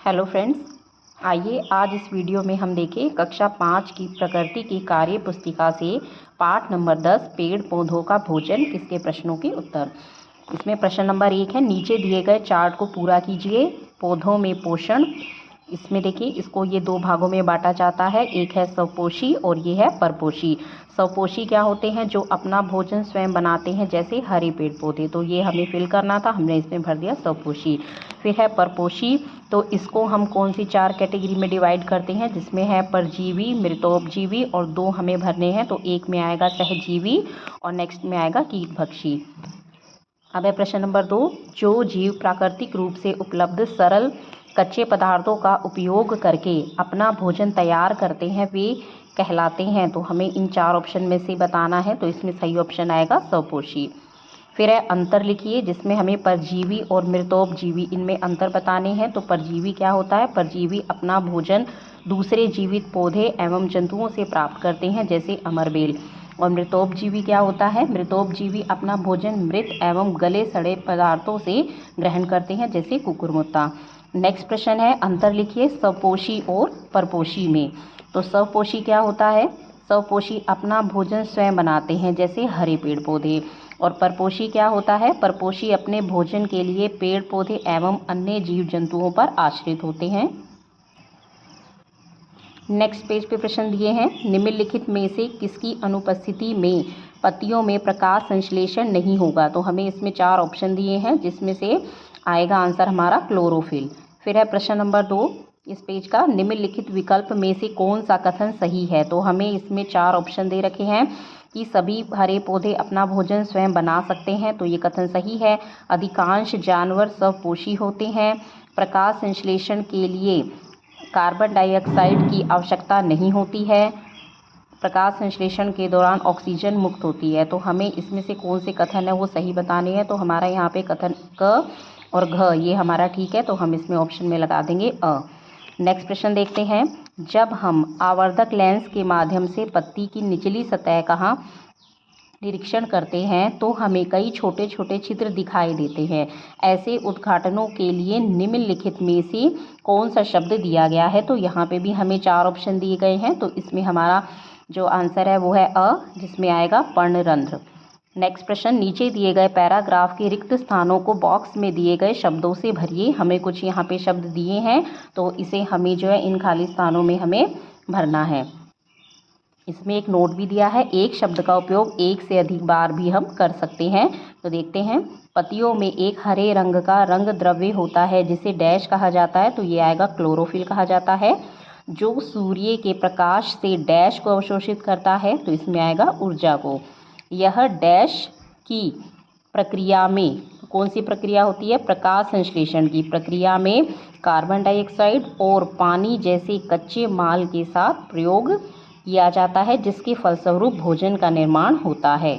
Hello friends, आइए आज इस वीडियो में हम देखें कक्षा 5 की प्रकृति की कार्य पुस्तिका से पाठ नंबर 10 पेड़ पौधों का भोजन इसके प्रश्नों के उत्तर। इसमें प्रश्न नंबर 1 है, नीचे दिए गए चार्ट को पूरा कीजिए। पौधों में पोषण, इसमें देखिए इसको ये दो भागों में बांटा जाता है, एक है स्वपोषी और ये है परपोषी। स्वपोषी क्या होते हैं? जो अपना भोजन स्वयं बनाते हैं, जैसे हरे पेड़ पौधे। तो ये हमें फिल करना था, हमने इसमें भर दिया स्वपोषी। फिर है परपोषी, तो इसको हम कौन सी 4 कैटेगरी में डिवाइड करते हैं, जिसमें है परजीवी, मृतोपजीवी और 2 हमें भरने हैं। तो एक में आएगा सहजीवी और नेक्स्ट में आएगा कीटभक्षी। अब है प्रश्न नंबर 2, जो जीव प्राकृतिक रूप से उपलब्ध सरल कच्चे पदार्थों का उपयोग करके अपना भोजन तैयार करते हैं वे कहलाते हैं। तो हमें इन 4 ऑप्शन में से बताना है, तो इसमें सही ऑप्शन आएगा स्वपोषी। फिर है अंतर लिखिए, जिसमें हमें परजीवी और मृतोपजीवी इनमें अंतर बताने हैं। तो परजीवी क्या होता है? परजीवी अपना भोजन दूसरे जीवित पौधे एवं जंतुओं से प्राप्त करते हैं, जैसे अमरबेल। और मृतोपजीवी क्या होता है? मृतोपजीवी अपना भोजन मृत एवं गले सड़े पदार्थों से ग्रहण करते हैं, जैसे कुकुरमुत्ता। नेक्स्ट प्रश्न है, अंतर लिखिए स्वपोषी और परपोषी में। तो स्वपोषी क्या होता है? स्वपोषी अपना भोजन स्वयं बनाते हैं, जैसे हरे पेड़ पौधे। और परपोषी क्या होता है? परपोषी अपने भोजन के लिए पेड़ पौधे एवं अन्य जीव जंतुओं पर आश्रित होते हैं। नेक्स्ट पेज पे प्रश्न दिए हैं, निम्नलिखित में से किसकी अनुपस्थिति में पत्तियों में प्रकाश संश्लेषण नहीं होगा। तो हमें इसमें 4 ऑप्शन दिए हैं, जिसमें से आएगा आंसर हमारा क्लोरोफिल। फिर है प्रश्न नंबर 2 इस पेज का, निम्नलिखित विकल्प में से कौन सा कथन सही है। तो हमें इसमें 4 ऑप्शन दे रखे हैं कि सभी हरे पौधे अपना भोजन स्वयं बना सकते हैं। तो ये कथन सही है। अधिकांश जानवर स्वपोषी होते हैं। प्रकाश संश्लेषण के लिए कार्बन डाइऑक्साइड की आवश्यकता नहीं होती है। प्रकाश संश्लेषण के दौरान ऑक्सीजन मुक्त होती है। तो हमें इसमें से कौन से कथन है वो सही बताने हैं। तो हमारा यहाँ पे कथन क और घ ये हमारा ठीक है, तो हम इसमें ऑप्शन में लगा देंगे अ। नेक्स्ट प्रश्न देखते हैं, जब हम आवर्धक लेंस के माध्यम से पत्ती की निचली सतह का निरीक्षण करते हैं तो हमें कई छोटे छोटे छिद्र दिखाई देते हैं। ऐसे उद्घाटनों के लिए निम्नलिखित में से कौन सा शब्द दिया गया है। तो यहाँ पे भी हमें 4 ऑप्शन दिए गए हैं, तो इसमें हमारा जो आंसर है वो है अ, जिसमें आएगा पर्णरंध्र। नेक्स्ट प्रश्न, नीचे दिए गए पैराग्राफ के रिक्त स्थानों को बॉक्स में दिए गए शब्दों से भरिए। हमें कुछ यहाँ पे शब्द दिए हैं, तो इसे हमें जो है इन खाली स्थानों में हमें भरना है। इसमें एक नोट भी दिया है, एक शब्द का उपयोग एक से अधिक बार भी हम कर सकते हैं। तो देखते हैं, पत्तियों में एक हरे रंग का रंग द्रव्य होता है जिसे डैश कहा जाता है। तो ये आएगा क्लोरोफिल कहा जाता है। जो सूर्य के प्रकाश से डैश को अवशोषित करता है, तो इसमें आएगा ऊर्जा को। यह डैश की प्रक्रिया में, कौन सी प्रक्रिया होती है? प्रकाश संश्लेषण की प्रक्रिया में कार्बन डाइऑक्साइड और पानी जैसे कच्चे माल के साथ प्रयोग किया जाता है, जिसके फलस्वरूप भोजन का निर्माण होता है।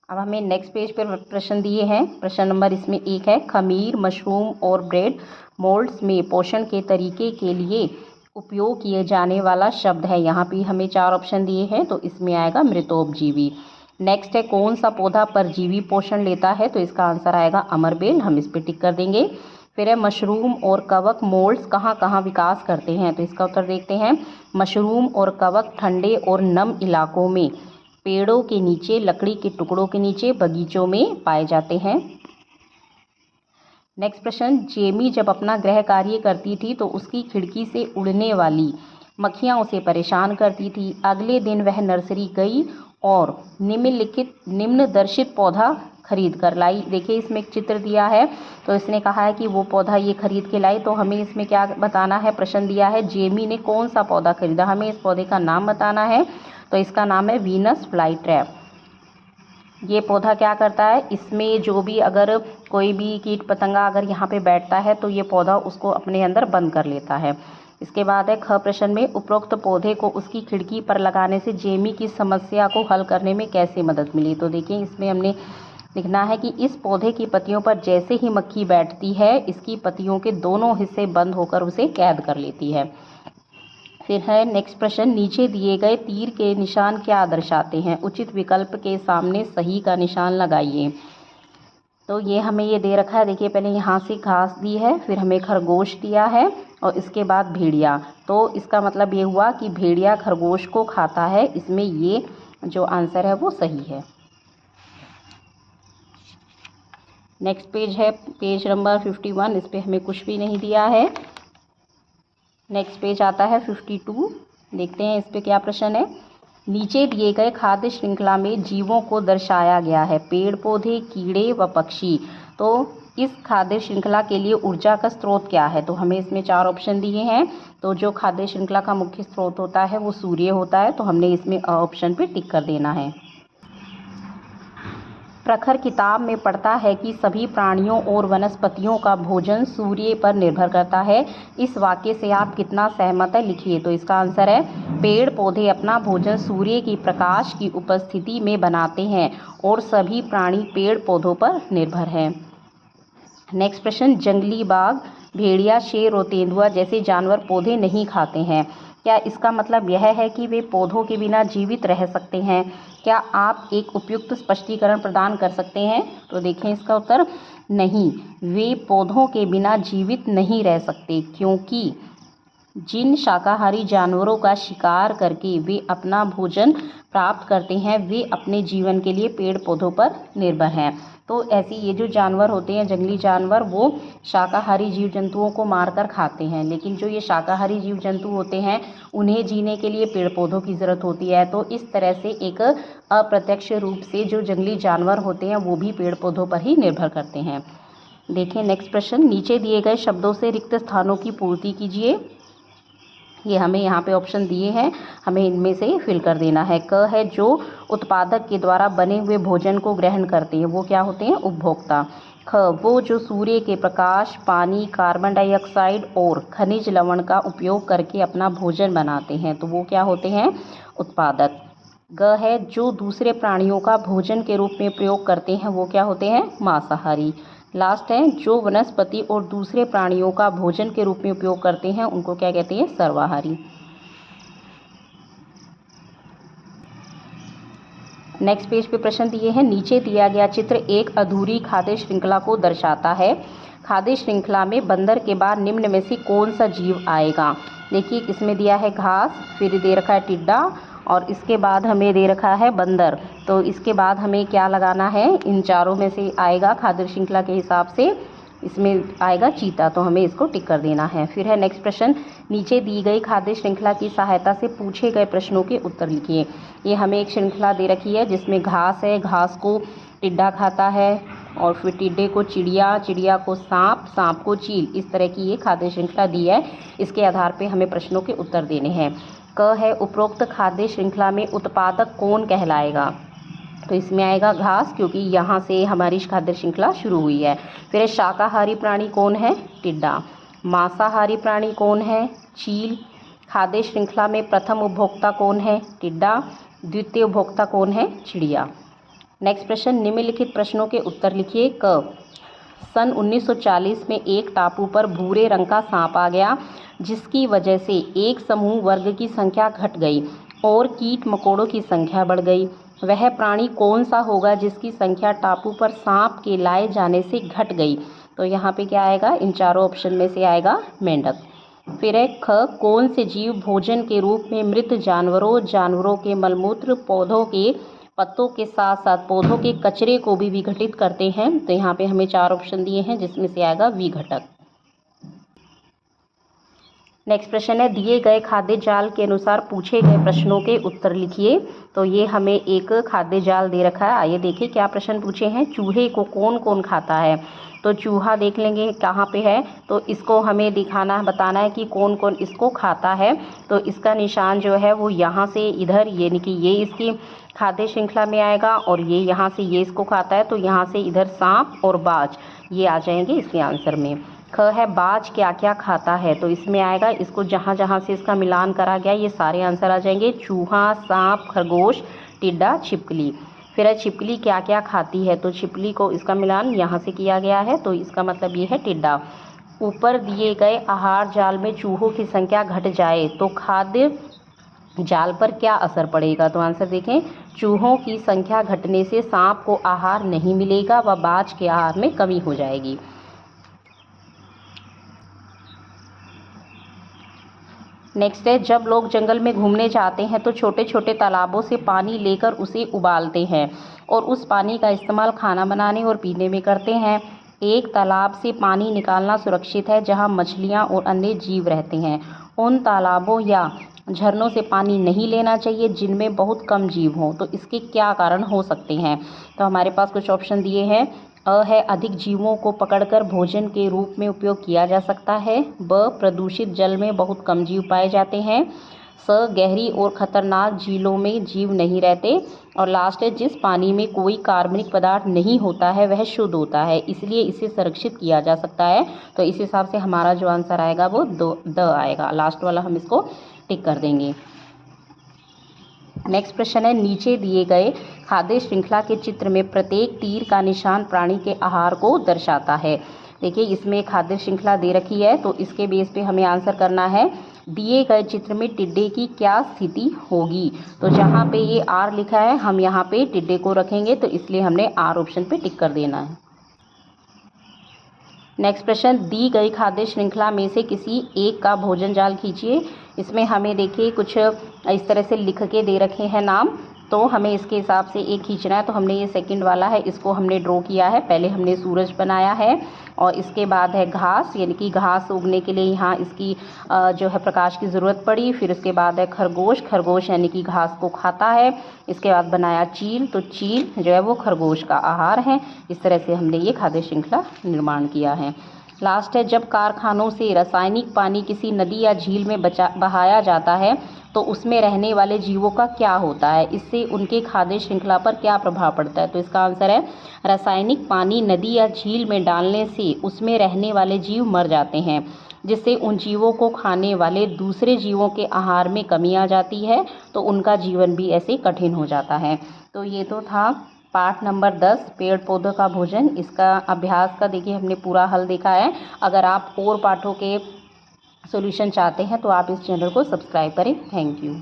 अब हमें नेक्स्ट पेज पर प्रश्न दिए हैं। प्रश्न नंबर इसमें 1 है, खमीर, मशरूम और ब्रेड मोल्ड्स में पोषण के तरीके के लिए उपयोग किए जाने वाला शब्द है। यहाँ पे हमें 4 ऑप्शन दिए हैं, तो इसमें आएगा मृतोपजीवी। नेक्स्ट है, कौन सा पौधा परजीवी पोषण लेता है। तो इसका आंसर आएगा अमरबेल, हम इस पर टिक कर देंगे। फिर है, मशरूम और कवक मोल्ड्स कहाँ कहाँ विकास करते हैं। तो इसका उत्तर देखते हैं, मशरूम और कवक ठंडे और नम इलाकों में, पेड़ों के नीचे, लकड़ी के टुकड़ों के नीचे, बगीचों में पाए जाते हैं। नेक्स्ट प्रश्न, जेमी जब अपना गृह कार्य करती थी तो उसकी खिड़की से उड़ने वाली मक्खियाँ उसे परेशान करती थी। अगले दिन वह नर्सरी गई और निम्नदर्शित पौधा खरीद कर लाई। देखिए इसमें एक चित्र दिया है, तो इसने कहा है कि वो पौधा ये खरीद के लाई। तो हमें इसमें क्या बताना है? प्रश्न दिया है, जेमी ने कौन सा पौधा खरीदा, हमें इस पौधे का नाम बताना है। तो इसका नाम है वीनस फ्लाईट्रैप। ये पौधा क्या करता है? इसमें जो भी अगर कोई भी कीट पतंगा अगर यहाँ पे बैठता है तो ये पौधा उसको अपने अंदर बंद कर लेता है। इसके बाद है ख प्रश्न में, उपरोक्त पौधे को उसकी खिड़की पर लगाने से जेमी की समस्या को हल करने में कैसे मदद मिली। तो देखिए इसमें हमने लिखना है कि इस पौधे की पत्तियों पर जैसे ही मक्खी बैठती है, इसकी पत्तियों के दोनों हिस्से बंद होकर उसे कैद कर लेती है। फिर है नेक्स्ट प्रश्न, नीचे दिए गए तीर के निशान क्या दर्शाते हैं। उचित विकल्प के सामने सही का निशान लगाइए। तो ये हमें ये दे रखा है, देखिए पहले यहाँ से घास दी है, फिर हमें खरगोश दिया है और इसके बाद भेड़िया। तो इसका मतलब ये हुआ कि भेड़िया खरगोश को खाता है। इसमें ये जो आंसर है वो सही है। नेक्स्ट पेज है पेज नंबर 51, इस पे हमें कुछ भी नहीं दिया है। नेक्स्ट पेज आता है 52, देखते हैं इस पे क्या प्रश्न है। नीचे दिए गए खाद्य श्रृंखला में जीवों को दर्शाया गया है, पेड़ पौधे, कीड़े व पक्षी। तो इस खाद्य श्रृंखला के लिए ऊर्जा का स्रोत क्या है? तो हमें इसमें 4 ऑप्शन दिए हैं। तो जो खाद्य श्रृंखला का मुख्य स्रोत होता है वो सूर्य होता है, तो हमने इसमें ऑप्शन पे टिक कर देना है। प्रखर किताब में पढ़ता है कि सभी प्राणियों और वनस्पतियों का भोजन सूर्य पर निर्भर करता है। इस वाक्य से आप कितना सहमत है लिखिए। तो इसका आंसर है पेड़ पौधे अपना भोजन सूर्य की प्रकाश की उपस्थिति में बनाते हैं और सभी प्राणी पेड़ पौधों पर निर्भर हैं। नेक्स्ट प्रश्न, जंगली बाघ, भेड़िया, शेर और तेंदुआ जैसे जानवर पौधे नहीं खाते हैं। क्या इसका मतलब यह है कि वे पौधों के बिना जीवित रह सकते हैं? क्या आप एक उपयुक्त स्पष्टीकरण प्रदान कर सकते हैं? तो देखें इसका उत्तर, नहीं, वे पौधों के बिना जीवित नहीं रह सकते, क्योंकि जिन शाकाहारी जानवरों का शिकार करके वे अपना भोजन प्राप्त करते हैं वे अपने जीवन के लिए पेड़ पौधों पर निर्भर हैं। तो ऐसे ये जो जानवर होते हैं, जंगली जानवर, वो शाकाहारी जीव जंतुओं को मारकर खाते हैं, लेकिन जो ये शाकाहारी जीव जंतु होते हैं उन्हें जीने के लिए पेड़ पौधों की ज़रूरत होती है। तो इस तरह से एक अप्रत्यक्ष रूप से जो जंगली जानवर होते हैं वो भी पेड़ पौधों पर ही निर्भर करते हैं। देखें नेक्स्ट प्रश्न, नीचे दिए गए शब्दों से रिक्त स्थानों की पूर्ति कीजिए। ये हमें यहाँ पे ऑप्शन दिए हैं, हमें इनमें से फिल कर देना है। क है जो उत्पादक के द्वारा बने हुए भोजन को ग्रहण करते हैं, वो क्या होते हैं? उपभोक्ता। ख, वो जो सूर्य के प्रकाश, पानी, कार्बन डाइऑक्साइड और खनिज लवण का उपयोग करके अपना भोजन बनाते हैं, तो वो क्या होते हैं? उत्पादक। ग है जो दूसरे प्राणियों का भोजन के रूप में प्रयोग करते हैं, वो क्या होते हैं? मांसाहारी। लास्ट है जो वनस्पति और दूसरे प्राणियों का भोजन के रूप में उपयोग करते हैं, उनको क्या कहते हैं? सर्वाहारी। नेक्स्ट पेज पे प्रश्न दिए हैं, नीचे दिया गया चित्र एक अधूरी खाद्य श्रृंखला को दर्शाता है। खाद्य श्रृंखला में बंदर के बाद निम्न में से कौन सा जीव आएगा? देखिए इसमें दिया है घास, फिर दे रखा है टिड्डा और इसके बाद हमें दे रखा है बंदर। तो इसके बाद हमें क्या लगाना है? इन चारों में से आएगा खाद्य श्रृंखला के हिसाब से, इसमें आएगा चीता, तो हमें इसको टिक कर देना है। फिर है नेक्स्ट प्रश्न, नीचे दी गई खाद्य श्रृंखला की सहायता से पूछे गए प्रश्नों के उत्तर लिखिए। ये हमें एक श्रृंखला दे रखी है जिसमें घास है, घास को टिड्डा खाता है और फिर टिड्डे को चिड़िया, चिड़िया को सांप, सांप को चील, इस तरह की ये खाद्य श्रृंखला दी है। इसके आधार पर हमें प्रश्नों के उत्तर देने हैं। क है उपरोक्त खाद्य श्रृंखला में उत्पादक कौन कहलाएगा? तो इसमें आएगा घास, क्योंकि यहाँ से हमारी खाद्य श्रृंखला शुरू हुई है। फिर शाकाहारी प्राणी कौन है? टिड्डा। मांसाहारी प्राणी कौन है? चील। खाद्य श्रृंखला में प्रथम उपभोक्ता कौन है? टिड्डा। द्वितीय उपभोक्ता कौन है? चिड़िया। नेक्स्ट प्रश्न, निम्नलिखित प्रश्नों के उत्तर लिखिए। क, सन 1940 में एक टापू पर भूरे रंग का सांप आ गया, जिसकी वजह से एक समूह वर्ग की संख्या घट गई और कीट मकोड़ों की संख्या बढ़ गई। वह प्राणी कौन सा होगा जिसकी संख्या टापू पर सांप के लाए जाने से घट गई? तो यहाँ पे क्या आएगा? इन चारों ऑप्शन में से आएगा मेंढक। फिर है ख, कौन से जीव भोजन के रूप में मृत जानवरों, जानवरों के मलमूत्र, पौधों के पत्तों के साथ साथ पौधों के कचरे को भी विघटित करते हैं? तो यहाँ पे हमें 4 ऑप्शन दिए हैं जिसमें से आएगा विघटक। नेक्स्ट प्रश्न है, दिए गए खाद्य जाल के अनुसार पूछे गए प्रश्नों के उत्तर लिखिए। तो ये हमें एक खाद्य जाल दे रखा है, आइए देखिए क्या प्रश्न पूछे हैं। चूहे को कौन कौन खाता है? तो चूहा देख लेंगे कहाँ पे है, तो इसको हमें दिखाना, बताना है कि कौन कौन इसको खाता है। तो इसका निशान जो है वो यहाँ से इधर, यानी कि ये इसकी खाद्य श्रृंखला में आएगा और ये यहाँ से ये इसको खाता है, तो यहाँ से इधर सांप और बाज ये आ जाएंगे इसके आंसर में। ख है बाज क्या क्या खाता है? तो इसमें आएगा, इसको जहाँ जहाँ से इसका मिलान करा गया ये सारे आंसर आ जाएंगे। चूहा, सांप, खरगोश, टिड्डा, छिपकली। फिर है छिपकली क्या क्या खाती है? तो छिपकली को इसका मिलान यहाँ से किया गया है, तो इसका मतलब ये है टिड्डा। ऊपर दिए गए आहार जाल में चूहों की संख्या घट जाए तो खाद्य जाल पर क्या असर पड़ेगा? तो आंसर देखें, चूहों की संख्या घटने से सांप को आहार नहीं मिलेगा व बाज के आहार में कमी हो जाएगी। नेक्स्ट है, जब लोग जंगल में घूमने जाते हैं तो छोटे छोटे तालाबों से पानी लेकर उसे उबालते हैं और उस पानी का इस्तेमाल खाना बनाने और पीने में करते हैं। एक तालाब से पानी निकालना सुरक्षित है जहां मछलियां और अन्य जीव रहते हैं। उन तालाबों या झरनों से पानी नहीं लेना चाहिए जिनमें बहुत कम जीव हों। तो इसके क्या कारण हो सकते हैं? तो हमारे पास कुछ ऑप्शन दिए हैं। अ है, अधिक जीवों को पकड़कर भोजन के रूप में उपयोग किया जा सकता है। ब, प्रदूषित जल में बहुत कम जीव पाए जाते हैं। स, गहरी और खतरनाक झीलों में जीव नहीं रहते। और लास्ट है, जिस पानी में कोई कार्बनिक पदार्थ नहीं होता है वह शुद्ध होता है, इसलिए इसे संरक्षित किया जा सकता है। तो इस हिसाब से हमारा जो आंसर आएगा वो द आएगा। लास्ट वाला हम इसको टिक कर देंगे। नेक्स्ट प्रश्न है, नीचे दिए गए खाद्य श्रृंखला के चित्र में प्रत्येक तीर का निशान प्राणी के आहार को दर्शाता है। देखिए, इसमें खाद्य श्रृंखला दे रखी है तो इसके बेस पे हमें आंसर करना है। दिए गए चित्र में टिड्डे की क्या स्थिति होगी? तो जहाँ पे ये आर लिखा है हम यहाँ पे टिड्डे को रखेंगे, तो इसलिए हमने आर ऑप्शन पे टिक कर देना है। नेक्स्ट प्रश्न, दी गई खाद्य श्रृंखला में से किसी एक का भोजन जाल खींचिए। इसमें हमें देखिए कुछ इस तरह से लिख के दे रखे हैं नाम, तो हमें इसके हिसाब से एक खींचना है। तो हमने ये सेकंड वाला है, इसको हमने ड्रॉ किया है। पहले हमने सूरज बनाया है और इसके बाद है घास, यानी कि घास उगने के लिए यहाँ इसकी जो है प्रकाश की ज़रूरत पड़ी। फिर उसके बाद है खरगोश, खरगोश यानी कि घास को खाता है। इसके बाद बनाया चील, तो चील जो है वो खरगोश का आहार है। इस तरह से हमने ये खाद्य श्रृंखला निर्माण किया है। लास्ट है, जब कारखानों से रासायनिक पानी किसी नदी या झील में बहाया जाता है तो उसमें रहने वाले जीवों का क्या होता है? इससे उनके खाद्य श्रृंखला पर क्या प्रभाव पड़ता है? तो इसका आंसर है, रासायनिक पानी नदी या झील में डालने से उसमें रहने वाले जीव मर जाते हैं, जिससे उन जीवों को खाने वाले दूसरे जीवों के आहार में कमी आ जाती है, तो उनका जीवन भी ऐसे कठिन हो जाता है। तो ये तो था पाठ नंबर 10, पेड़ पौधों का भोजन। इसका अभ्यास का देखिए हमने पूरा हल देखा है। अगर आप और पाठों के सॉल्यूशन चाहते हैं तो आप इस चैनल को सब्सक्राइब करें। Thank you.